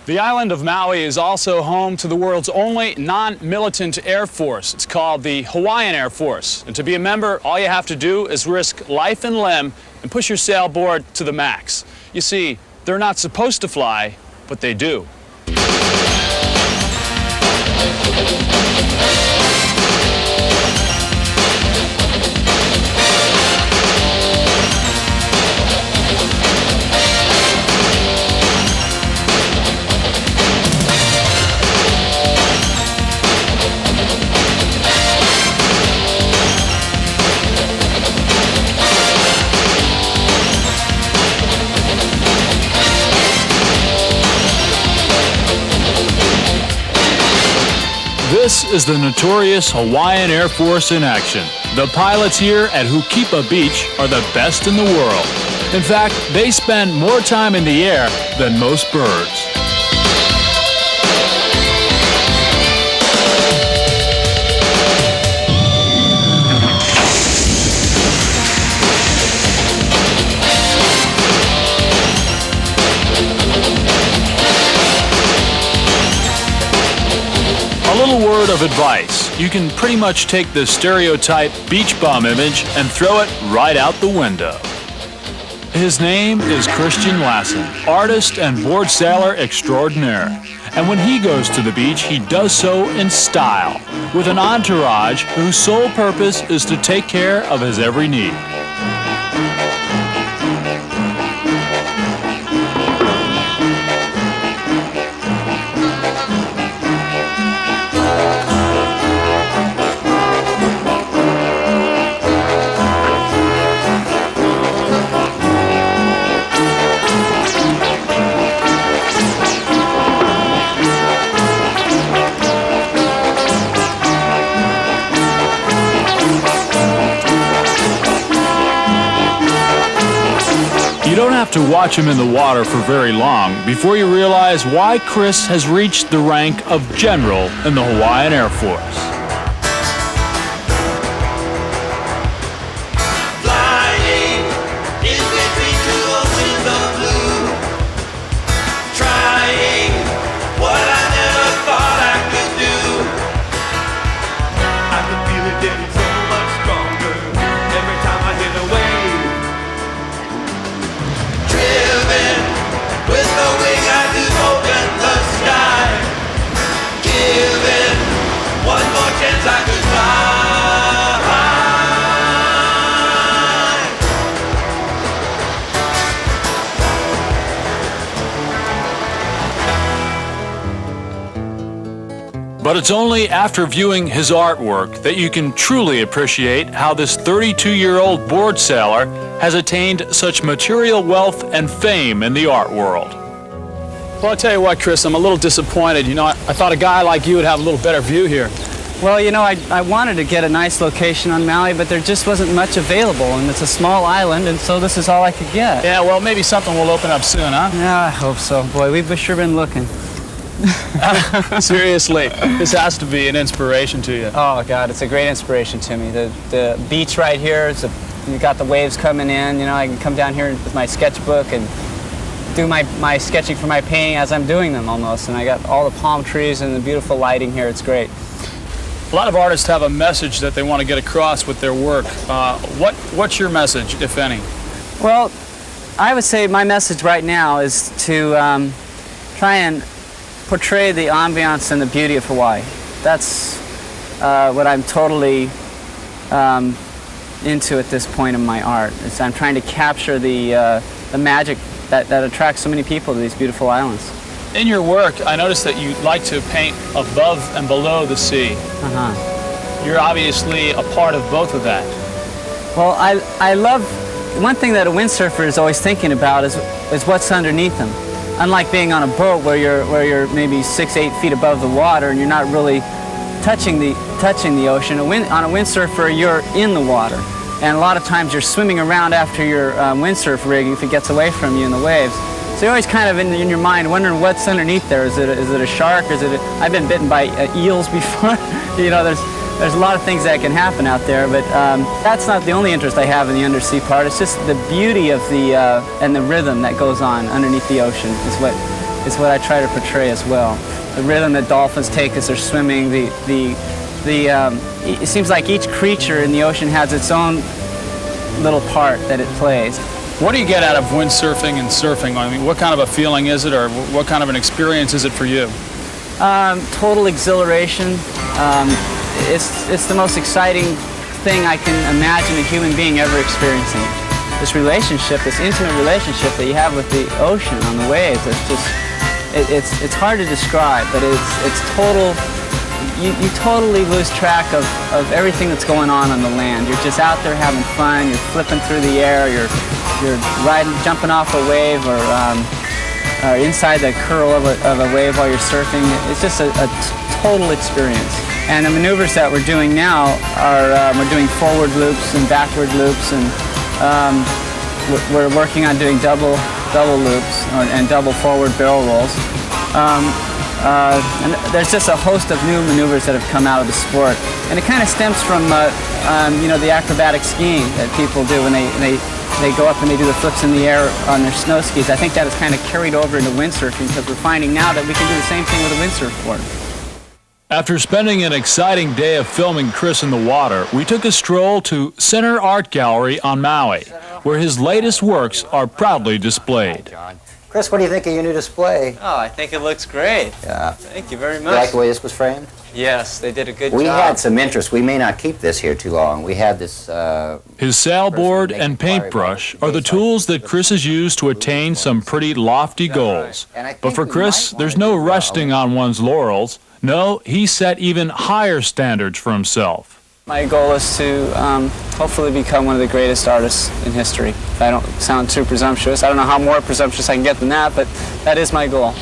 The island of Maui is also home to the world's only non-militant air force. It's called the Hawaiian Air Force. And to be a member, all you have to do is risk life and limb and push your sailboard to the max. You see, they're not supposed to fly, but they do. This is the notorious Hawaiian Air Force in action. The pilots here at Hukipa Beach are the best in the world. In fact, they spend more time in the air than most birds. A little word of advice. You can pretty much take the stereotype beach bum image and throw it right out the window. His name is Lassen, artist and board sailor extraordinaire. And when he goes to the beach, he does so in style, with an entourage whose sole purpose is to take care of his every need. You don't have to watch him in the water for very long before you realize why Chris has reached the rank of general in the Hawaiian Air Force. Flying is between two oceans of blue. Trying what I never thought I could do. I can feel it getting so much stronger every time I hit a wave. With the wing I could open the sky. Given one more chance I could But it's only after viewing his artwork that you can truly appreciate how this 32-year-old board sailor has attained such material wealth and fame in the art world. Well, I'll tell you what, Chris, I'm a little disappointed. You know, I thought a guy like you would have a little better view here. Well, you know, I wanted to get a nice location on Maui, but there just wasn't much available, and it's a small island, and so this is all I could get. Yeah, well, maybe something will open up soon, huh? Yeah, I hope so. Boy, we've sure been looking. Seriously, this has to be an inspiration to you. Oh, God, it's a great inspiration to me. The beach right here, you got the waves coming in. You know, I can come down here with my sketchbook and do my sketching for my painting as I'm doing them almost. And I got all the palm trees and the beautiful lighting here. It's great. A lot of artists have a message that they want to get across with their work. What's your message, if any? Well, I would say my message right now is to try and portray the ambiance and the beauty of Hawaii. That's what I'm totally into at this point in my art. I'm trying to capture the magic that attracts so many people to these beautiful islands. In your work, I noticed that you like to paint above and below the sea. You're obviously a part of both of that. Well, I love, one thing that a windsurfer is always thinking about is what's underneath them. Unlike being on a boat where you're maybe 6-8 feet above the water and you're not really touching the ocean. On a windsurfer, you're in the water, and a lot of times you're swimming around after your windsurf rig if it gets away from you in the waves. So you're always kind of in your mind wondering what's underneath there. Is it a shark? I've been bitten by eels before. You know, there's a lot of things that can happen out there, but that's not the only interest I have in the undersea part. It's just the beauty of and the rhythm that goes on underneath the ocean is what is what I try to portray as well. The rhythm that dolphins take as they're swimming, it seems like each creature in the ocean has its own little part that it plays. What do you get out of windsurfing and surfing? I mean, what kind of a feeling is it, or what kind of an experience is it for you? Total exhilaration. It's the most exciting thing I can imagine a human being ever experiencing. This relationship, this intimate relationship that you have with the ocean on the waves, it's hard to describe, but it's total. You totally lose track of everything that's going on the land. You're just out there having fun. You're flipping through the air. You're jumping off a wave, or inside the curl of a wave while you're surfing. It's just a total experience. And the maneuvers that we're doing now are we're doing forward loops and backward loops, and we're working on doing double loops and double forward barrel rolls. And there's just a host of new maneuvers that have come out of the sport, and it kind of stems from the acrobatic skiing that people do when they go up and they do the flips in the air on their snow skis. I think that is kind of carried over into windsurfing, because we're finding now that we can do the same thing with a windsurfboard. After spending an exciting day of filming Chris in the water, we took a stroll to Center Art Gallery on Maui, where his latest works are proudly displayed. Chris, what do you think of your new display? Oh, I think it looks great. Yeah. Thank you very You much. like the way this was framed? Yes, they did a good job. We had some interest. We may not keep this here too long. We had this... His sailboard and paintbrush are the tools that Chris has used to attain some pretty lofty goals. But for Chris, there's no resting on one's laurels. No, he set even higher standards for himself. My goal is to hopefully become one of the greatest artists in history. If I don't sound too presumptuous, I don't know how more presumptuous I can get than that, but that is my goal.